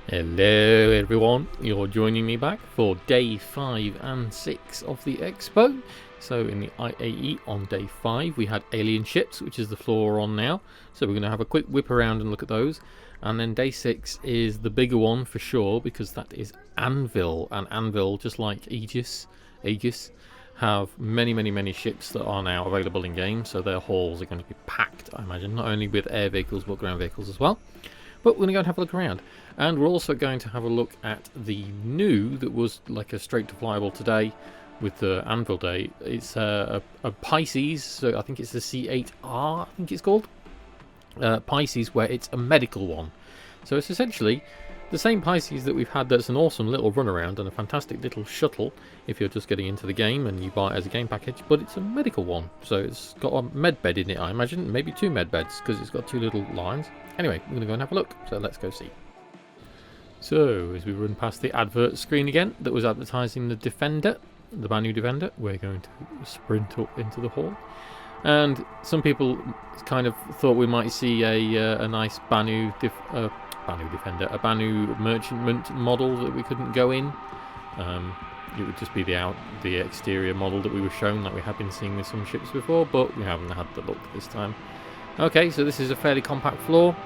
Hello everyone, you're joining me back for day 5 and 6 of the Expo. So in the IAE on day 5 we had alien ships, which is the floor we're on now. So we're going to have a quick whip around and look at those. And then day 6 is the bigger one for sure, because that is Anvil. And Anvil, just like Aegis, have many ships that are now available in game. So their halls are going to be packed, I imagine, not only with air vehicles but ground vehicles as well. But we're going to go and have a look around. And we're also going to have a look at the new that was like a straight to flyable today with the Anvil Day. It's a Pisces, so I think it's the C8R, I think it's called. Pisces, where it's a medical one. So it's essentially the same Pisces that we've had that's an awesome little runaround and a fantastic little shuttle if you're just getting into the game and you buy it as a game package, but it's a medical one. So it's got a med bed in it, I imagine, maybe 2 med beds because it's got 2 little lines. Anyway, we're going to go and have a look, so let's go see. So, as we run past the advert screen again that was advertising the Defender, the brand new Defender, we're going to sprint up into the hall. And some people kind of thought we might see a nice Banu Defender, a Banu merchantment model that we couldn't go in. It would just be the exterior model that we were shown, like we have been seeing with some ships before, but we haven't had the look this time. Okay, so this is a fairly compact floor.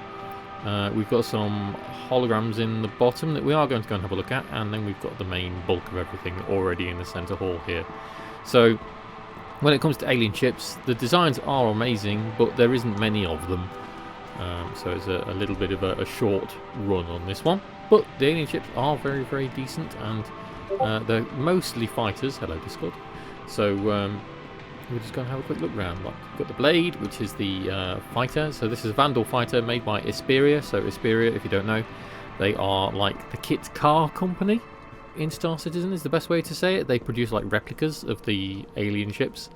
We've got some holograms in the bottom that we are going to go and have a look at, and then we've got the main bulk of everything already in the centre hall here. So when it comes to alien ships, the designs are amazing, but there isn't many of them. So it's a little bit of a short run on this one. But the alien ships are very decent, and they're mostly fighters. Hello, Discord. So we're just going to have a quick look around. Like, we've got the Blade, which is the fighter. So this is a Vandal fighter made by Isperia. So Isperia, if you don't know, they are like the kit car company in Star Citizen is the best way to say it. They produce like replicas of the alien ships,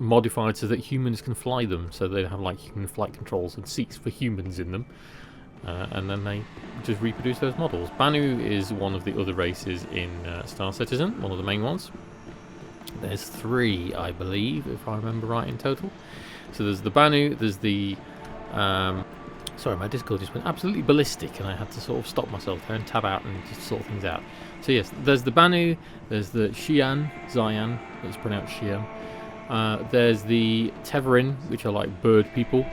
modified so that humans can fly them. So they have like human flight controls and seats for humans in them. And then they just reproduce those models. Banu is one of the other races in Star Citizen, one of the main ones. There's 3, I believe, if I remember right, in total. So there's the Banu, there's the... sorry, my Discord just went absolutely ballistic and I had to sort of stop myself there and tab out and just sort things out. So yes, there's the Banu, there's the Xian, it's pronounced Xian. There's the Teverin, which are like bird people.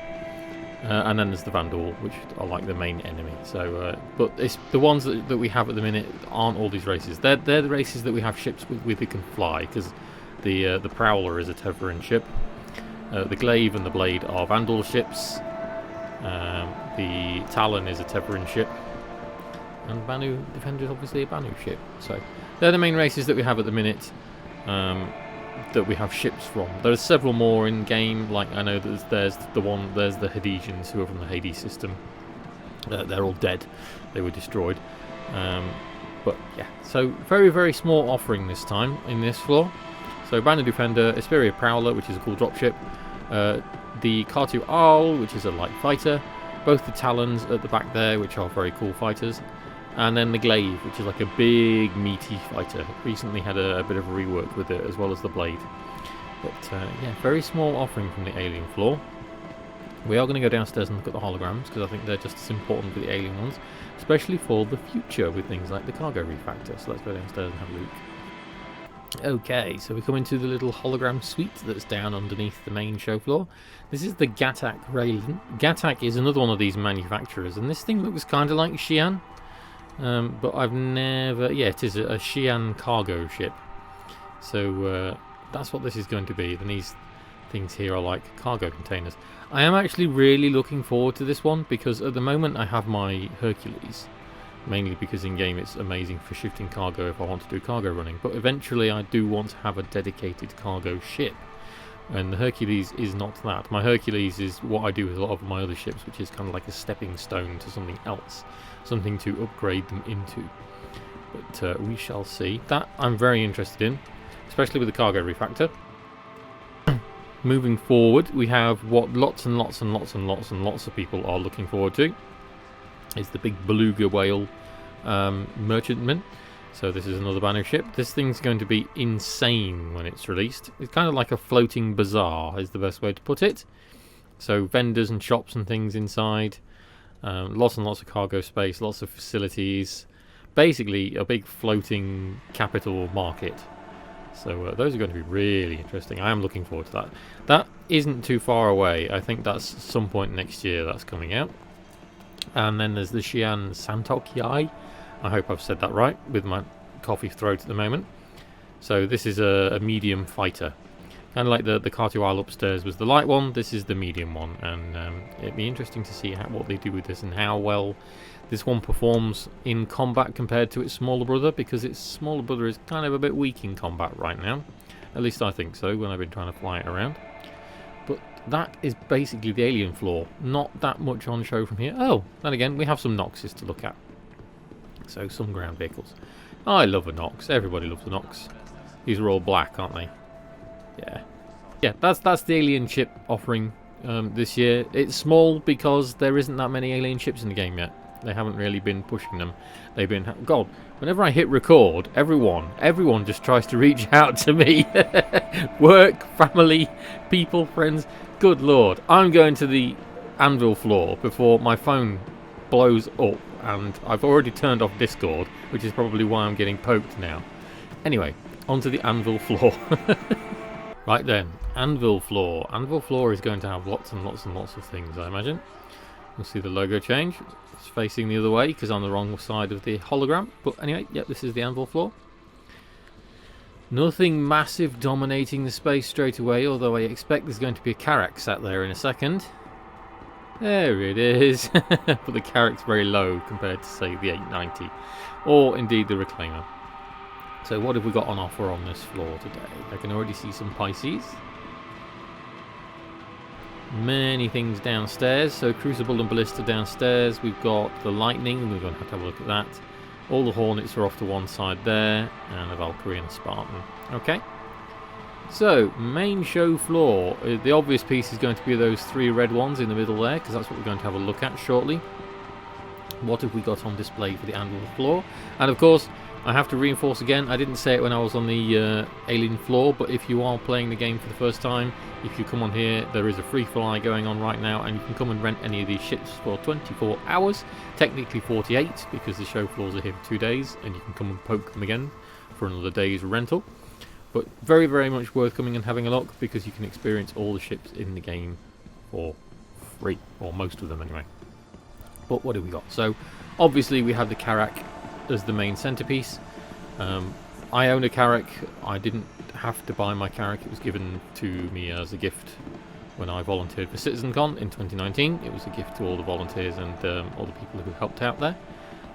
And then there's the Vandal, which are like the main enemy. So, but it's the ones that we have at the minute aren't all these races. They're the races that we have ships with that can fly, because the Prowler is a Teverin ship. The Glaive and the Blade are Vandal ships. The Talon is a Teverin ship. And Banu Defender is obviously a Banu ship. So they're the main races that we have at the minute. That we have ships from. There's several more in game. Like I know there's the Hadesians who are from the Hades system. They're all dead. They were destroyed. But yeah, so very small offering this time in this floor. So Banu Defender, Isperia Prowler, which is a cool dropship. The C8R, which is a light fighter. Both the Talons at the back there, which are very cool fighters. And then the Glaive, which is like a big, meaty fighter. Recently had a bit of a rework with it, as well as the Blade. But yeah, very small offering from the alien floor. We are going to go downstairs and look at the holograms, because I think they're just as important for the alien ones, especially for the future with things like the cargo refactor. So let's go downstairs and have a look. Okay, so we come into the little hologram suite that's down underneath the main show floor. This is the Gatak Raylan. Gatak is another one of these manufacturers, and this thing looks kind of like Xi'an. But I've never... Yeah, it is a Xi'an cargo ship. So that's what this is going to be. And these things here are like cargo containers. I am actually really looking forward to this one, because at the moment I have my Hercules. Mainly because in-game it's amazing for shifting cargo if I want to do cargo running. But eventually I do want to have a dedicated cargo ship. And the Hercules is not that. My Hercules is what I do with a lot of my other ships, which is kind of like a stepping stone to something else. Something to upgrade them into. But we shall see. That I'm very interested in, especially with the cargo refactor. Moving forward, we have what lots of people are looking forward to. Is the big beluga whale merchantman. So this is another Banu ship. This thing's going to be insane when it's released. It's kind of like a floating bazaar is the best way to put it. So vendors and shops and things inside. Lots and lots of cargo space, lots of facilities. Basically, a big floating capital market. So those are going to be really interesting. I am looking forward to that. That isn't too far away. I think that's some point next year that's coming out. And then there's the Xi'an Santokiai. I hope I've said that right with my coffee throat at the moment. So this is a medium fighter. Kind of like the Cartual upstairs was the light one. This is the medium one. And it'd be interesting to see what they do with this and how well this one performs in combat compared to its smaller brother, because its smaller brother is kind of a bit weak in combat right now. At least I think so when I've been trying to fly it around. But that is basically the alien floor. Not that much on show from here. Oh, then again, we have some Noxes to look at. So some ground vehicles. I love a Nox. Everybody loves a Nox. These are all black, aren't they? Yeah. Yeah, that's the alien ship offering this year. It's small because there isn't that many alien ships in the game yet. They haven't really been pushing them. They've been... God, whenever I hit record, everyone just tries to reach out to me. Work, family, people, friends. Good Lord. I'm going to the Anvil floor before my phone blows up. And I've already turned off Discord, which is probably why I'm getting poked now. Anyway, onto the Anvil floor. Right then, Anvil floor. Anvil floor is going to have lots and lots and lots of things, I imagine. You'll see the logo change. It's facing the other way because I'm the wrong side of the hologram. But anyway, yep, this is the Anvil floor. Nothing massive dominating the space straight away, although I expect there's going to be a Carrack sat there in a second. There it is. But the Carrack's very low compared to, say, the 890. Or indeed the Reclaimer. So what have we got on offer on this floor today? I can already see some Pisces. Many things downstairs. So Crucible and Ballista downstairs. We've got the Lightning. We're going to have a look at that. All the Hornets are off to one side there. And a Valkyrie and a Spartan. Okay. So, main show floor. The obvious piece is going to be those three red ones in the middle there, because that's what we're going to have a look at shortly. What have we got on display for the Anvil floor? And of course, I have to reinforce again, I didn't say it when I was on the alien floor, but if you are playing the game for the first time, if you come on here, there is a free fly going on right now, and you can come and rent any of these ships for 24 hours, technically 48, because the show floors are here for 2 days, and you can come and poke them again for another day's rental. But very, very much worth coming and having a look, because you can experience all the ships in the game for free, or most of them anyway. But what have we got? So, obviously we have the Carrack as the main centerpiece. I own a Carrack. I didn't have to buy my Carrack. It was given to me as a gift when I volunteered for CitizenCon in 2019. It was a gift to all the volunteers and all the people who helped out there.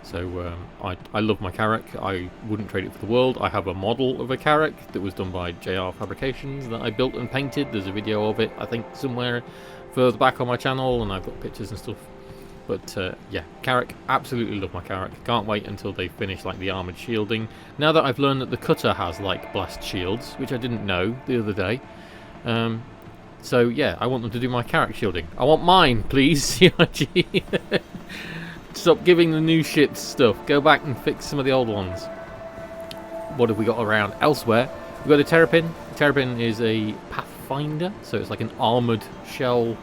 So I love my Carrack. I wouldn't trade it for the world. I have a model of a Carrack that was done by JR Fabrications that I built and painted. There's a video of it, I think, somewhere further back on my channel, and I've got pictures and stuff. But yeah, Carrack, absolutely love my Carrack. Can't wait until they finish like the armoured shielding. Now that I've learned that the cutter has like blast shields, which I didn't know the other day. So yeah, I want them to do my Carrack shielding. I want mine, please, CIG. Stop giving the new ships stuff. Go back and fix some of the old ones. What have we got around elsewhere? We've got a Terrapin. A Terrapin is a Pathfinder, so it's like an armoured shell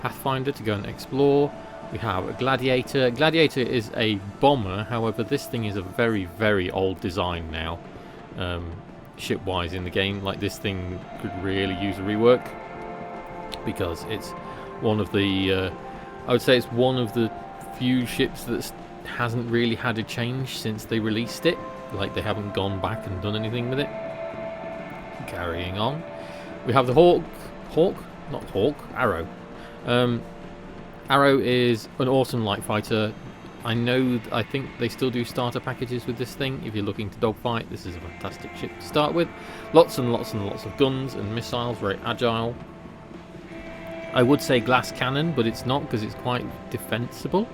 Pathfinder to go and explore. We have a Gladiator. Gladiator is a bomber, however this thing is a very, very old design now, ship-wise in the game. Like, this thing could really use a rework, because it's one of the, I would say it's one of the few ships that hasn't really had a change since they released it. Like, they haven't gone back and done anything with it. Carrying on. We have the Arrow. Arrow is an awesome light fighter. I think they still do starter packages with this thing. If you're looking to dogfight, this is a fantastic ship to start with. Lots and lots and lots of guns and missiles, very agile. I would say glass cannon, but it's not, because it's quite defensible.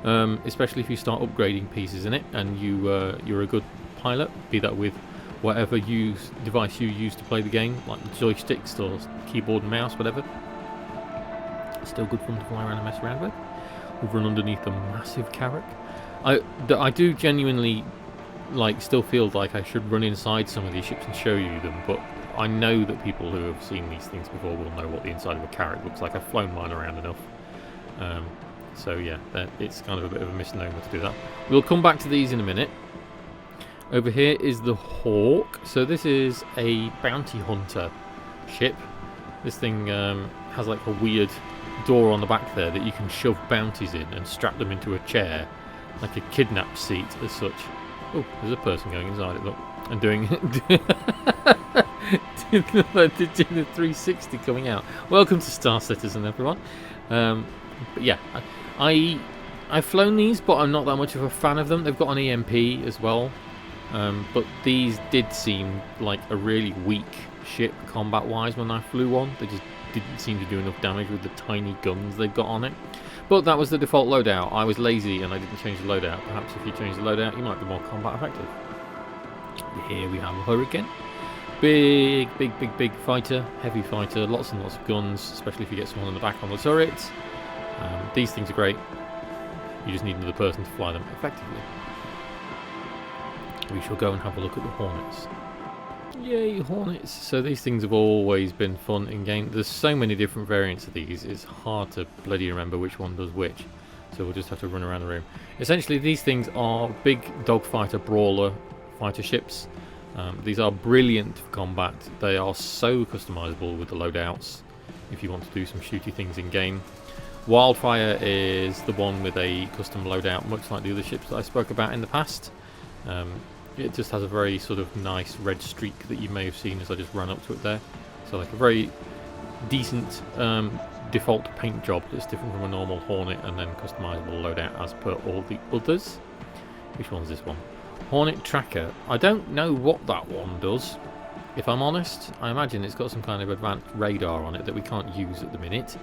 Especially if you start upgrading pieces in it and you're a good pilot, be that with whatever device you use to play the game, like the joysticks or keyboard and mouse, whatever. Still good fun to fly around and mess around with. We've run underneath a massive Carrack. I do genuinely still feel like I should run inside some of these ships and show you them, but I know that people who have seen these things before will know what the inside of a Carrack looks like. I've flown mine around enough. So yeah, it's kind of a bit of a misnomer to do that. We'll come back to these in a minute. Over here is the Hawk. So this is a bounty hunter ship. This thing has like a weird door on the back there that you can shove bounties in and strap them into a chair, like a kidnap seat as such. Oh, there's a person going inside it, look, and doing the 360 coming out. Welcome to Star Citizen, everyone. But yeah, I've flown these, but I'm not that much of a fan of them. They've got an EMP as well, but these did seem like a really weak ship combat-wise when I flew one. They just didn't seem to do enough damage with the tiny guns they've got on it. But that was the default loadout. I was lazy and I didn't change the loadout. Perhaps if you change the loadout, you might be more combat effective. Here we have a Hurricane. Big fighter, heavy fighter, lots and lots of guns, especially if you get someone on the back on the turret. These things are great. You just need another person to fly them effectively. We shall go and have a look at the Hornets. Yay, Hornets! So these things have always been fun in game. There's so many different variants of these, it's hard to bloody remember which one does which. So we'll just have to run around the room. Essentially, these things are big dogfighter brawler fighter ships. These are brilliant for combat. They are so customizable with the loadouts if you want to do some shooty things in game. Wildfire is the one with a custom loadout, much like the other ships that I spoke about in the past. It just has a very sort of nice red streak that you may have seen as I just ran up to it there. So like a very decent default paint job that's different from a normal Hornet, and then customizable loadout as per all the others. Which one's this one? Hornet Tracker. I don't know what that one does, if I'm honest. I imagine it's got some kind of advanced radar on it that we can't use at the minute.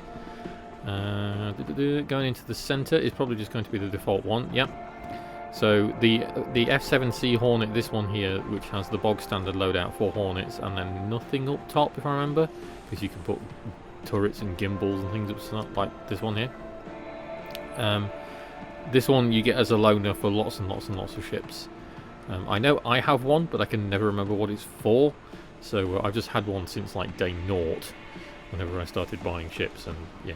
Going into the centre is probably just going to be the default one. Yep. So the F7C Hornet, this one here, which has the bog standard loadout for Hornets, and then nothing up top, if I remember, because you can put turrets and gimbals and things up, like this one here. This one you get as a loaner for lots and lots and lots of ships. I know I have one, but I can never remember what it's for. So I've just had one since like day 0, whenever I started buying ships, and yeah,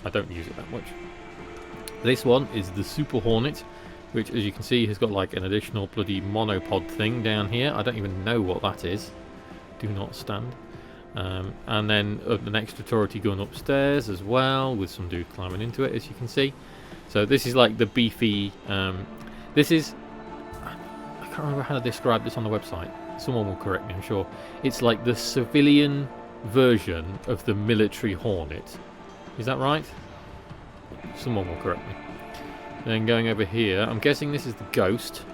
I don't use it that much. This one is the Super Hornet, which, as you can see, has got like an additional bloody monopod thing down here. I don't even know what that is. Do not stand. And then an extra turrety gun upstairs as well, with some dude climbing into it, as you can see. So this is like the beefy. This is. I can't remember how to describe this on the website. Someone will correct me, I'm sure. It's like the civilian version of the military Hornet. Is that right? Someone will correct me. Then going over here, I'm guessing this is the Ghost,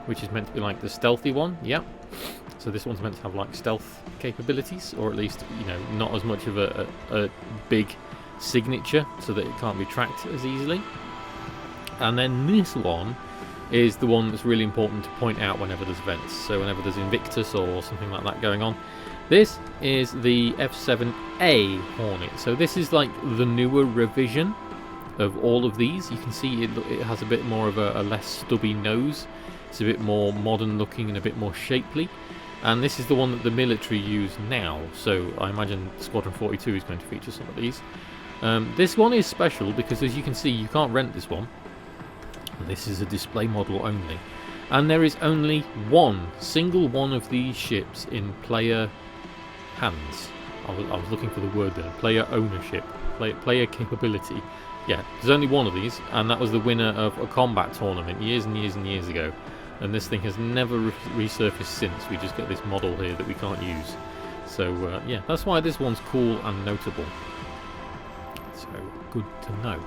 which is meant to be like the stealthy one. Yep. So this one's meant to have like stealth capabilities, or at least, you know, not as much of a big signature so that it can't be tracked as easily. And then this one is the one that's really important to point out whenever there's events. So whenever there's Invictus or something like that going on. This is the F7A Hornet. So this is like the newer revision of all of these. You can see it has a bit more of a less stubby nose. It's a bit more modern looking and a bit more shapely. And this is the one that the military use now. So I imagine Squadron 42 is going to feature some of these. This one is special because, as you can see, you can't rent this one. This is a display model only. And there is only one single one of these ships in player hands. I was looking for the word there. Player ownership. Player capability. Yeah, there's only one of these, and that was the winner of a combat tournament years and years and years ago. And this thing has never resurfaced since. We just get this model here that we can't use. So yeah, that's why this one's cool and notable. So good to know.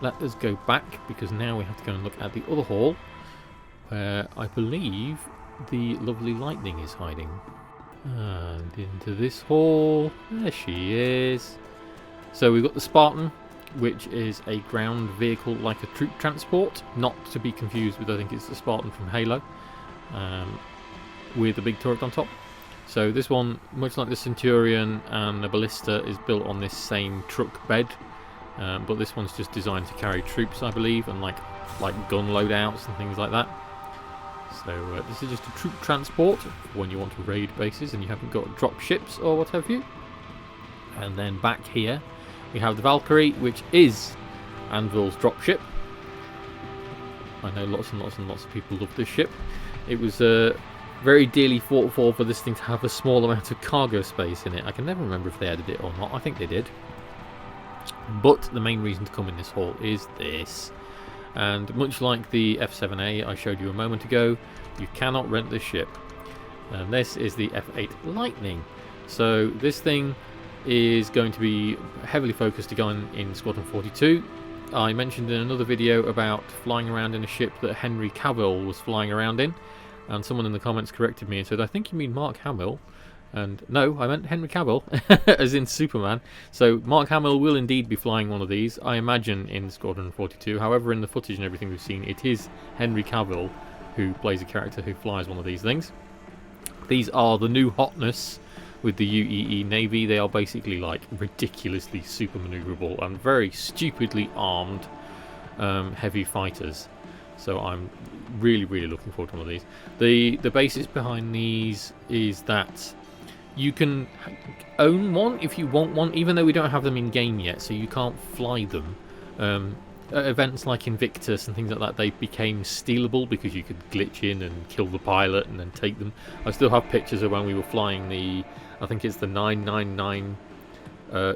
Let us go back, because now we have to go and look at the other hall, where I believe the lovely Lightning is hiding. And into this hall, there she is. So we've got the Spartan, which is a ground vehicle like a troop transport, not to be confused with, I think it's the Spartan from Halo, with a big turret on top. So this one, much like the Centurion and the Ballista, is built on this same truck bed, but this one's just designed to carry troops, I believe, and like gun loadouts and things like that. So this is just a troop transport when you want to raid bases and you haven't got drop ships or what have you. And then back here we have the Valkyrie, which is Anvil's dropship. I know lots and lots and lots of people love this ship. It was very dearly fought for this thing to have a small amount of cargo space in it. I can never remember if they added it or not. I think they did. But the main reason to come in this haul is this. And much like the F7A I showed you a moment ago, you cannot rent this ship. And this is the F8 Lightning. So this thing is going to be heavily focused to go in Squadron 42. I mentioned in another video about flying around in a ship that Henry Cavill was flying around in, and someone in the comments corrected me and said, I think you mean Mark Hamill. And no, I meant Henry Cavill, as in Superman. So Mark Hamill will indeed be flying one of these, I imagine, in Squadron 42. However, in the footage and everything we've seen, it is Henry Cavill who plays a character who flies one of these things. These are the new hotness with the UEE Navy. They are basically like ridiculously super maneuverable and very stupidly armed heavy fighters. So I'm really looking forward to one of these. The basis behind these is that you can own one if you want one, even though we don't have them in game yet, so you can't fly them. At events like Invictus and things like that, they became stealable because you could glitch in and kill the pilot and then take them. I still have pictures of when we were flying the, I think it's the 999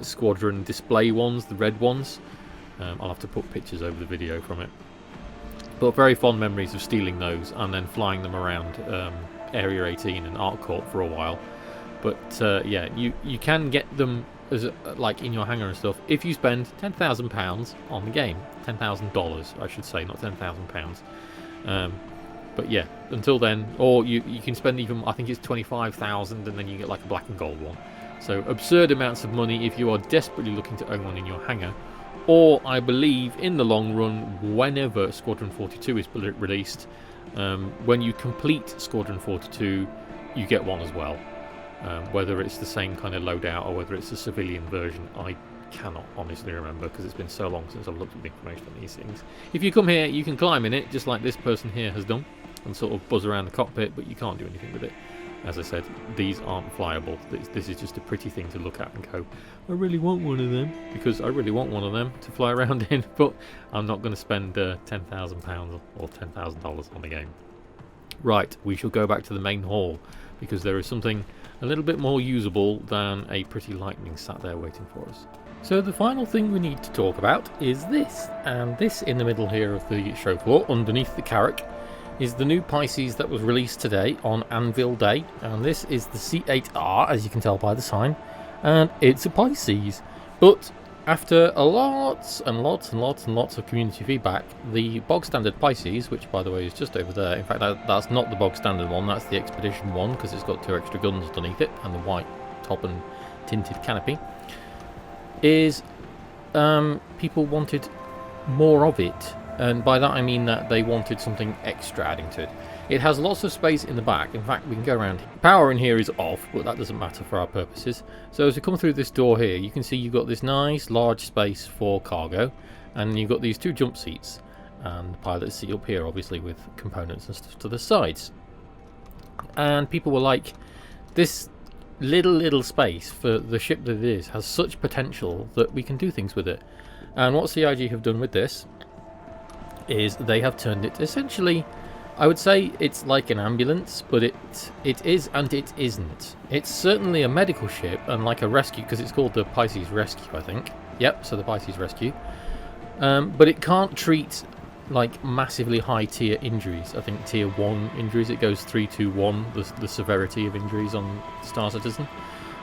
squadron display ones, the red ones. I'll have to put pictures over the video from it. But very fond memories of stealing those and then flying them around Area 18 and ArcCorp for a while. But yeah, you can get them as like in your hangar and stuff if you spend £10,000 on the game. $10,000 I should say, not £10,000. But yeah, until then, or you can spend even, I think it's 25,000, and then you get like a black and gold one. So absurd amounts of money if you are desperately looking to own one in your hangar. Or I believe in the long run, whenever Squadron 42 is released, when you complete Squadron 42, you get one as well. Whether it's the same kind of loadout or whether it's a civilian version, I cannot honestly remember because it's been so long since I've looked at the information on these things. If you come here, you can climb in it, just like this person here has done, and sort of buzz around the cockpit, but you can't do anything with it. As I said, these aren't flyable. This is just a pretty thing to look at and go, I really want one of them, because I really want one of them to fly around in, but I'm not going to spend £10,000 or $10,000 on the game. Right, we shall go back to the main hall, because there is something a little bit more usable than a pretty Lightning sat there waiting for us. So the final thing we need to talk about is this, and this in the middle here of the show floor, underneath the Carrack, is the new Pisces that was released today on Anvil Day, and this is the C8R, as you can tell by the sign, and it's a Pisces. But after a lots of community feedback, the bog standard Pisces, which by the way is just over there, in fact that's not the bog standard one, that's the Expedition one, because it's got 2 extra guns underneath it and the white top and tinted canopy, is people wanted more of it. And by that I mean that they wanted something extra adding to it. It has lots of space in the back. In fact, we can go around. Power in here is off, but that doesn't matter for our purposes. So as we come through this door here, you can see you've got this nice large space for cargo, and you've got these 2 jump seats, and the pilot seat up here, obviously, with components and stuff to the sides. And people were like, this little space for the ship that it is has such potential that we can do things with it. And what CIG have done with this is they have turned it essentially, I would say it's like an ambulance, but it is and it isn't. It's certainly a medical ship and like a rescue, because it's called the Pisces Rescue, I think. Yep, so the Pisces Rescue. But it can't treat like massively high tier injuries. I think tier 1 injuries, it goes 3 to 1, the severity of injuries on Star Citizen.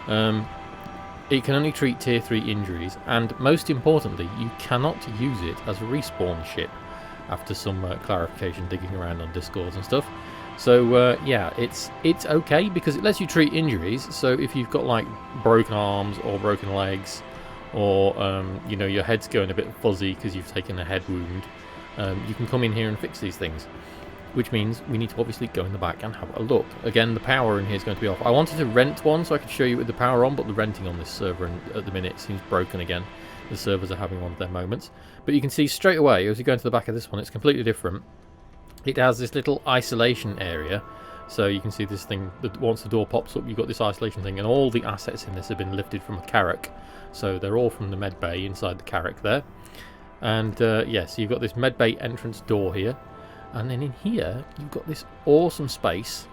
It can only treat tier 3 injuries, and most importantly, you cannot use it as a respawn ship, after some clarification digging around on Discords and stuff. So yeah, it's okay because it lets you treat injuries. So if you've got like broken arms or broken legs, or you know, your head's going a bit fuzzy because you've taken a head wound, you can come in here and fix these things, which means we need to obviously go in the back and have a look. Again, the power in here is going to be off. I wanted to rent one so I could show you with the power on, but the renting on this server at the minute seems broken again. The servers are having one of their moments. But you can see straight away, as you go into the back of this one, it's completely different. It has this little isolation area. So you can see this thing, that once the door pops up, you've got this isolation thing, and all the assets in this have been lifted from a Carrack. So they're all from the med bay inside the Carrack there. And yeah, so you've got this medbay entrance door here, and then in here you've got this awesome space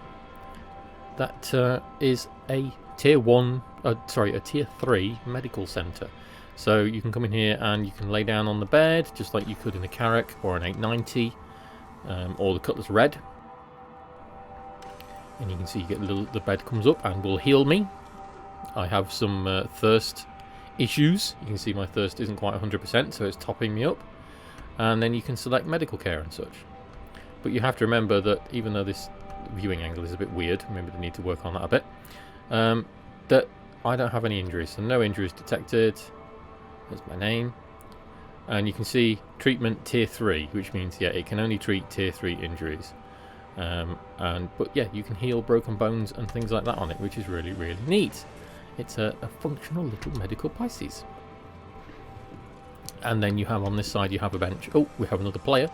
that is a tier 1, sorry, a tier 3 medical centre. So you can come in here and you can lay down on the bed just like you could in a Carrack or an 890 or the Cutlass Red. And you can see you get the bed comes up and will heal me. I have some thirst issues. You can see my thirst isn't quite 100%, so it's topping me up. And then you can select medical care and such. But you have to remember that even though this viewing angle is a bit weird, maybe they need to work on that a bit, that I don't have any injuries, so no injuries detected. There's my name. And you can see treatment tier 3, which means, yeah, it can only treat tier 3 injuries. But yeah, you can heal broken bones and things like that on it, which is really, really neat. It's a functional little medical Pisces. And then you have on this side, you have a bench. Oh, we have another player.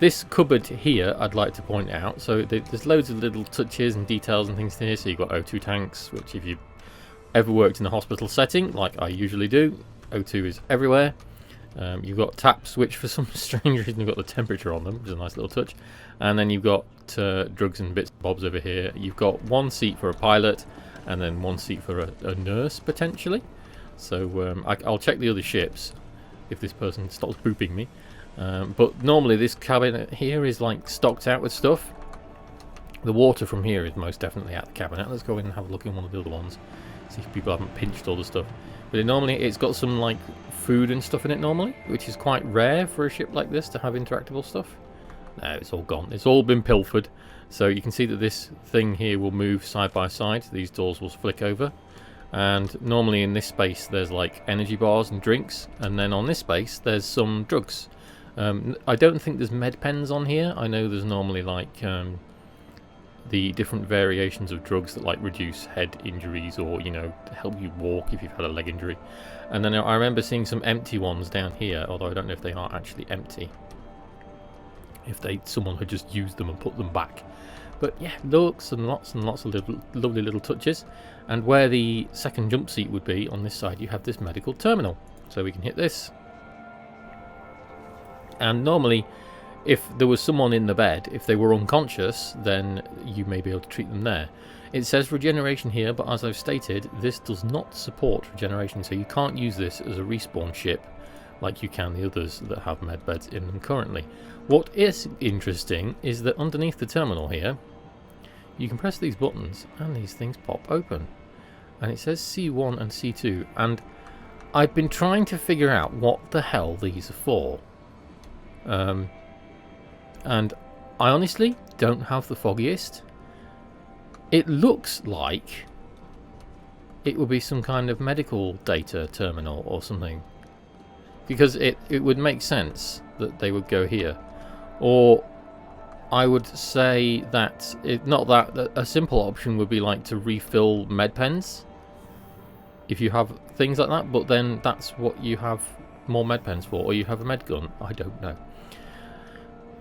This cupboard here, I'd like to point out. So there's loads of little touches and details and things here. So you've got O2 tanks, which if you've ever worked in a hospital setting, like I usually do, O2 is everywhere. You've got taps, which for some strange reason you've got the temperature on them, which is a nice little touch. And then you've got drugs and bits and bobs over here. You've got one seat for a pilot, and then one seat for a nurse, potentially. So I'll check the other ships if this person stops booping me. But normally this cabinet here is like stocked out with stuff. The water from here is most definitely at the cabinet. Let's go in and have a look in one of the other ones. See if people haven't pinched all the stuff. But normally it's got some like food and stuff in it normally, which is quite rare for a ship like this to have interactable stuff. No, it's all gone. It's all been pilfered. So you can see that this thing here will move side by side. These doors will flick over. And normally in this space there's like energy bars and drinks. And then on this space there's some drugs. I don't think there's med pens on here. I know there's normally like the different variations of drugs that like reduce head injuries or, you know, help you walk if you've had a leg injury. And then I remember seeing some empty ones down here, although I don't know if they are actually empty. If someone had just used them and put them back. But yeah, lots and lots of lovely little touches. And where the second jump seat would be on this side, you have this medical terminal. So we can hit this. And normally, if there was someone in the bed, if they were unconscious, then you may be able to treat them there. It says regeneration here, but as I've stated, this does not support regeneration, so you can't use this as a respawn ship like you can the others that have med beds in them currently. What is interesting is that underneath the terminal here, you can press these buttons and these things pop open. And it says C1 and C2, and I've been trying to figure out what the hell these are for. And I honestly don't have the foggiest. It looks like it would be some kind of medical data terminal or something, because it would make sense that they would go here. Or I would say that a simple option would be like to refill med pens if you have things like that, but then that's what you have more med pens for, or you have a med gun. I don't know.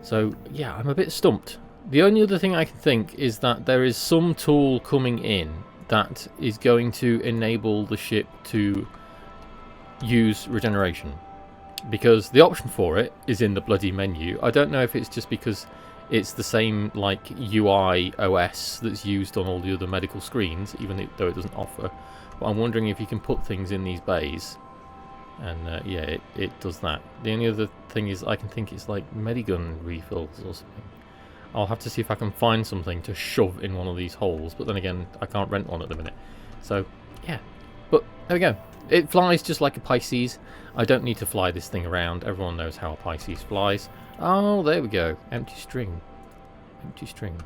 So yeah, I'm a bit stumped. The only other thing I can think is that there is some tool coming in that is going to enable the ship to use regeneration, because the option for it is in the bloody menu. I don't know if it's just because it's the same like UI OS that's used on all the other medical screens, even though it doesn't offer. But I'm wondering if you can put things in these bays. And yeah, it does that. The only other thing is I can think it's like Medigun refills or something. I'll have to see if I can find something to shove in one of these holes, but then again, I can't rent one at the minute. So yeah, but there we go. It flies just like a Pisces. I don't need to fly this thing around. Everyone knows how a Pisces flies. Oh, there we go. Empty string. Empty string.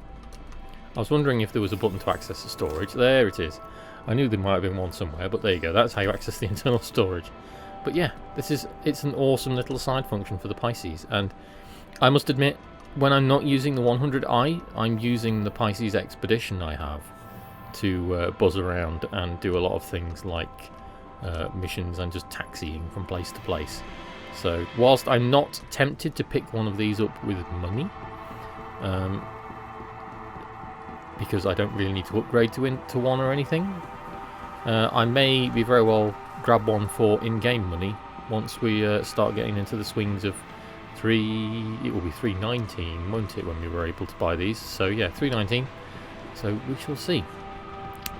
I was wondering if there was a button to access the storage. There it is. I knew there might have been one somewhere, but there you go. That's how you access the internal storage. But yeah, it's an awesome little side function for the Pisces. And I must admit, when I'm not using the 100i, I'm using the Pisces Expedition I have to buzz around and do a lot of things like missions and just taxiing from place to place. So whilst I'm not tempted to pick one of these up with money, because I don't really need to upgrade to one or anything, I may be very well grab one for in-game money once we start getting into the swings of it will be 319, won't it, when we were able to buy these? So yeah, 319. So we shall see.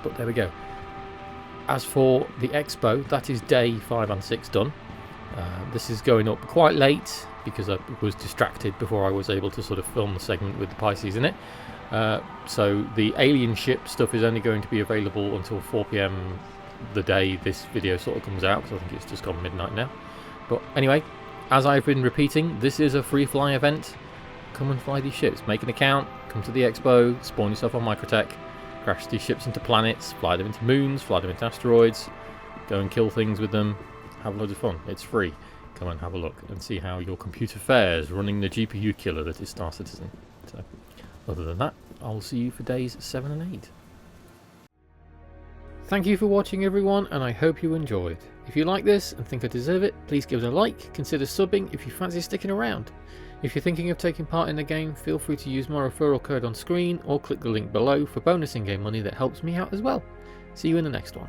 But there we go. As for the Expo, that is day 5 and 6 done. This is going up quite late because I was distracted before I was able to sort of film the segment with the Pisces in it. So the alien ship stuff is only going to be available until 4 PM the day this video sort of comes out, because I think it's just gone midnight now. But anyway, as I've been repeating, this is a free fly event. Come and fly these ships, make an account, come to the Expo, spawn yourself on Microtech, crash these ships into planets, fly them into moons, fly them into asteroids, go and kill things with them, have loads of fun. It's free. Come and have a look and see how your computer fares running the GPU killer that is Star Citizen. So, other than that, I'll see you for days 7 and 8. Thank you for watching, everyone, and I hope you enjoyed. If you like this and think I deserve it, please give it a like, consider subbing if you fancy sticking around. If you're thinking of taking part in the game, feel free to use my referral code on screen or click the link below for bonus in-game money that helps me out as well. See you in the next one.